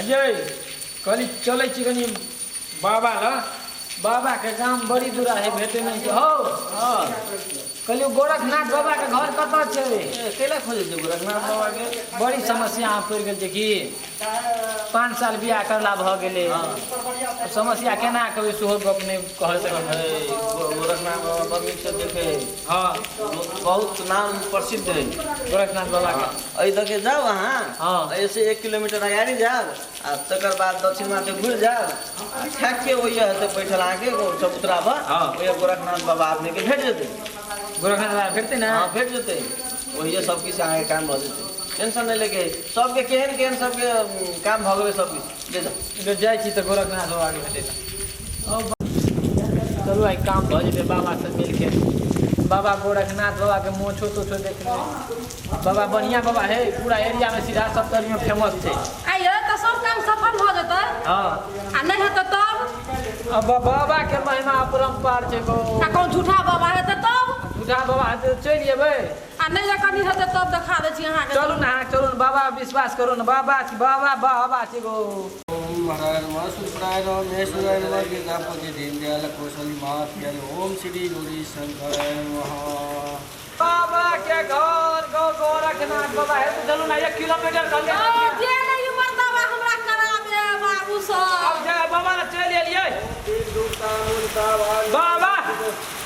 ये कल चले कनी बाबा ला बाबा के काम बड़ी दूरा है भेटे नहीं के हो हां कहलियो गोरखनाथ बाबा के घर कत छे केला खोजे छे गोरखनाथ बाबा के बड़ी समस्या आ पड़ गेल छे कि 5 साल बियाह करला भ गेले समस्या केना कबे सोहर गप नहीं कह सकल है गोरखनाथ बाबा बगीच से देखे हां बहुत नाम प्रसिद्ध है गोरखनाथ बाबा का ऐ दके जाओ वहां हां ऐसे 1 किलोमीटर आगाड़ी जाओ आ तकर बाद दक्षिण माथे घुर जाओ आ ठाके ओय हते बैठल आके चबूतरा पर ओय गोरखनाथ बाबा आपने के भेज देते गोरखनाथ बाबा भेटते ना हां भेज देते ओहिए सब किस आगे काम भ जेते टेंशन नहीं लेके सबके केहन सबके काम भ गेले सब किस ले जाय छी त गोरखनाथ बाबा के भेटेला चलो आई काम भ जेते बाबा से मिल के बाबा गोरखनाथ बाबा के मोछो तोछो देखने बाबा बढ़िया बाबा है पूरा एरिया में सीधा सप्तरी में फेमस है आइए तो सब काम सफल हो जता हां आ नहीं है तो तब अब बाबा के महिमा अपरंपार छै को आ कौन झूठा बाबा है तो तब झूठा बाबा है चल जेबै आ नहीं है कनी है तो तब दिखा दे छी अहाँ के चलू ना बाबा विश्वास करू ना बाबा बाबा छै गो महाराज मसूत्राय मेश्वराय गीतापति दीनदयाल कौशली महात्याय ओम श्री गौरी शंकर नमः बाबा के घर गोरखनाथ बाबा है चलू ना 1 किलोमीटर चल जे नहीं मर्दावा हमरा कराबे बाबू सब अब जा बाबा चल एलिए बाबा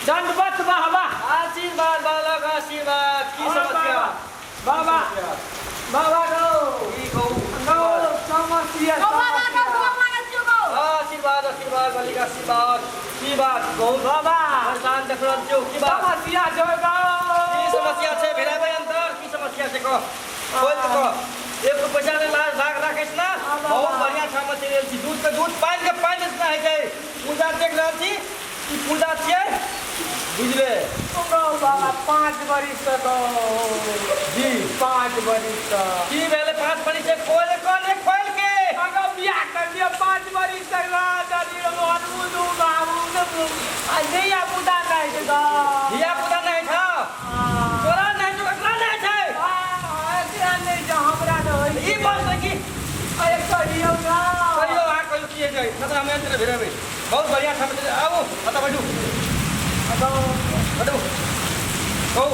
दंडवत बाबा आशीर्वाद बालक आशीर्वाद की समस्या बाबा बाबा गो की कहू समस्या बाबा का बाबा के जुगो आशीर्वाद आशीर्वाद बालिक आशीर्वाद की बात कहू बाबा भगवान देख रहल छियौ की बात समस्या छै गो की समस्या छै भेराबे अंतर की समस्या छै को बोल तो को 1 रुपया ले लाज भाग राखे ना बहुत बढ़िया ठाम चल रहल छी दूध के दूध पानी के पानी से है छै पूजा देख रहल छी ई पूजा छियै बुझले बाबा 5 बरिस तो जी 5 बरिस की भेले 5 बरिस से कोले कोले खोल के अगर बियाह कर दिया 5 बरिस तक दादी रो अनमुदू बाबू आ नया बुदा नहीं छै ग धिया पुता नहीं था तोरा नहीं तो एकरा नहीं छै एकरा नहीं जो हमरा न ई बात है कि अरे कहियो गा कहियो आ कहियो किए जाए मतलब हम अंतर भेराबे बहुत बढ़िया ठाम चल आओ बता बैठू बैठू कहू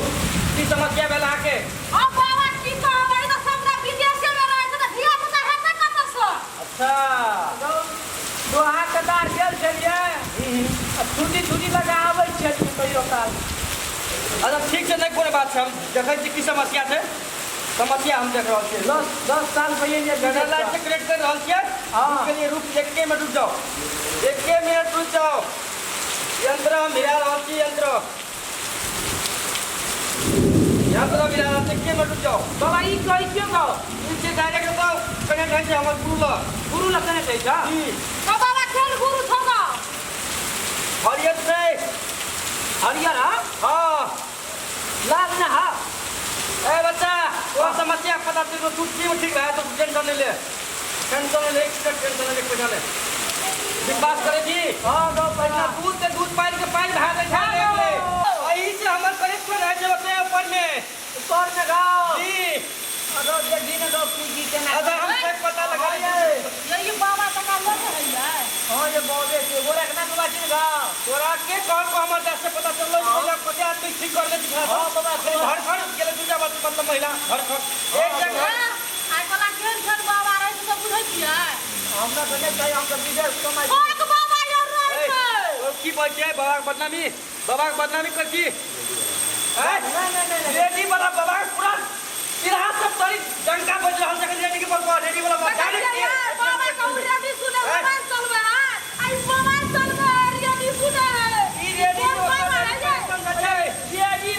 की समस्या भेला के अब बाबा की तो हमारे तो सबना विदेश में रहे तो धिया पुता है ना कत से अच्छा दो हाथदार गेल छलिए छुट्टी लगा आबै छलिए कहियो काल अच्छा ठीक है नहीं कोई बात है हम देखै छी की समस्या है समस्या हम देख रहल छियै 10 साल पहले ये जनरल लाइन से कनेक्ट कर रहल छियै उसके लिए रुक 1 मिनट रुक जाओ 1 मिनट रुक जाओ यंत्र हम मिला रहल छी यंत्र मिला रहल छी 1 मिनट रुक जाओ बाबा ई कहि क्यों गो इनसे डायरेक्ट बताओ कनेक्ट है हमर गुरु लगने छै का जी तो बाबा खेल गुरु छोगा हरियत से हरियर हां लाग ना हा ए बच्चा वो समस्या पता चल तू ठीक है तो टेंशन नहीं ले टेंशन ले टेंशन ले पैसा ले विश्वास करे जी हां गो पहला दूध पानी के पानी भाग ले ले यही से हमर कनेक्शन है जो होते ऊपर में ऊपर में गाओ जी अगर ये दिन दो की के ना अगर हम तक पता लगा ये बाबा तक लोग है यार हां ये बोले के गोरखनाथ बाबा जी गाओ तोरा के कौन को हमर देश से पता चललो बोला 50 आदमी ठीक कर ले दिखा हां बाबा घर घर गेले दूसरा बात मतलब महिला घर घर एक जगह आई वाला खेल बाबा रहे तो बुझै छियै हमरा कने चाहिए हम सब विदेश कमाई ओ एक बाबा यार रहे की बचे बाबा के बदनामी कर छी नहीं रेडी वाला बाबा पूरा तिरहा सब तरी डंका बज रहल जगह रेडी के बाबा रेडी वाला बाबा बाबा कहू रेडी सुने मोबाइल चलबे आई मोबाइल चलबे रेडी सुने ई रेडी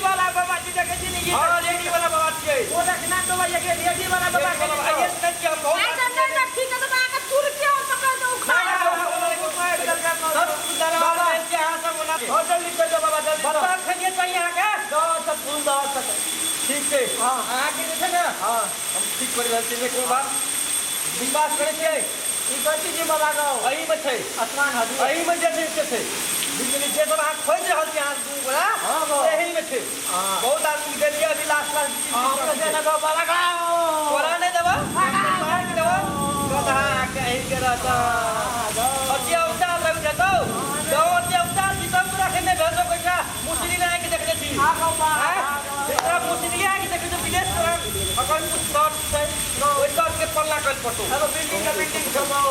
वाला बाबा जी देखे छी नहीं हां रेडी वाला बाबा छियै गोरखनाथ बाबा ये रेडी वाला बाबा के आइए सच हम बहुत ठीक है तो बाबा तुर के और पकड़ दो बाबा के हां सब होना होटल लिख दो बाबा बता खइए चाहिए यहां के दो सब फूल दो सब ठीक है हां आके देखे ना हां हम ठीक कर रहल छी एक बार विश्वास करे छियै ई कथि जी वाला गाओ एही में छै आसमान हदी एही में जे छै बिजली जे सब हाथ खोज रहल छी हाथ दू बड़ा हां एही में छै बहुत आदमी के लिए अभी लास्ट हमरा जे ना वाला गाओ तोरा नहीं देबा देबा कहा पड़तो अब बिल्डिंग का बिल्डिंग छबो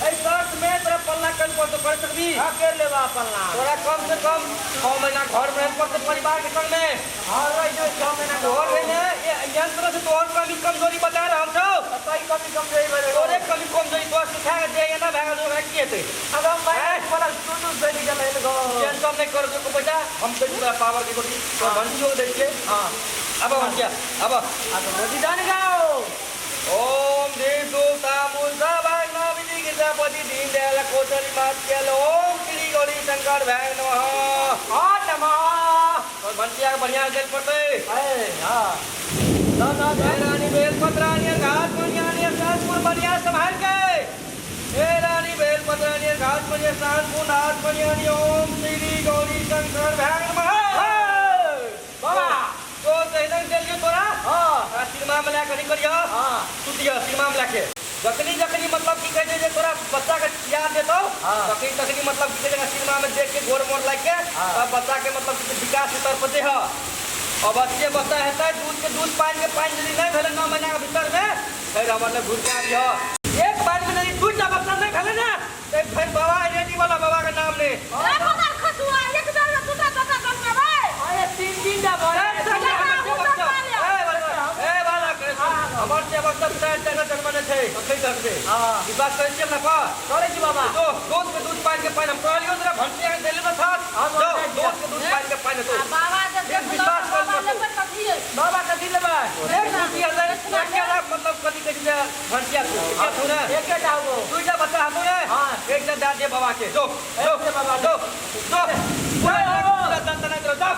ए शर्त में तेरा पल्ला कल पड़तो कर सकबी के लेबा पल्ला तोरा कम से कम 6 महीना घर में पड़तो परिवार के संग में हां रही जो 6 महीना तोर है ना ये यंत्र से तोर कमी कमजोरी बता रहा हम छौ सही कमी कमजोरी बने तोरे कमी कमजोरी तो सिखा के दे ना भागा दो है की हेते अब हम भाई वाला टूटू से निकल आइल गो टेंशन नहीं करो जो को पैसा हम तो पूरा पावर की कोटी तो बंदियो दे के हां अब हम क्या अब मोदी जान गाओ ओम देशो तामुसा भाई नवनी के सपति दीन दयाल कोचरी मात के ओम श्री गौरी शंकर भाई नमः हां नमः और बंटिया बढ़िया जल पड़ते हां ना रानी बेलपत्रानी घाट बनियानी सासपुर बढ़िया संभाल के रानी बेलपत्रानी घाट बनिया सासपुर नाथ बनियानी ओम श्री गौरी शंकर भाई नमः बाबा तो कहना चलिए तोरा हां सिनेमा में ला करी करियो हां सुतिया सिनेमा में लाके जखनी जखनी मतलब की कहते जे तोरा बच्चा के याद देतो तखनी तखनी मतलब की कहते सिनेमा में देख के गोर मोर लाग के तब बच्चा के मतलब विकास के तौर पर दे ह अब बच्चे बच्चा हेता दूध के दूध पानी के पानी यदि नहीं भेले 9 महीना के भीतर में फिर हमर घुर के आबियो एक बार में यदि दूध का बच्चा नहीं भेले ना तो फिर बाबा रेडी वाला बाबा के नाम ले ए पता खसुआ एक बार में टूटा टूटा कर के भाई अरे 3 दिन दा हमार से बच्चा साइड जगह जगमने छे कखै कर दे हां ई बात कहै छी ना का करे छी बाबा तो दूध के दूध पानी के पानी हम कहलियो जरा भंटिया के देले था जो दूध के दूध पानी के पानी तो बाबा जब एक विश्वास कर बाबा लेकर कथिए बाबा का दिल बा एक दूधी अंदर क्या मतलब कथी कहै छै भंटिया को क्या तू ना एक जाओ तू जा बच्चा हाथों ने हां एक जा दे बाबा के जो बाबा जो पूरा दंतना दो जा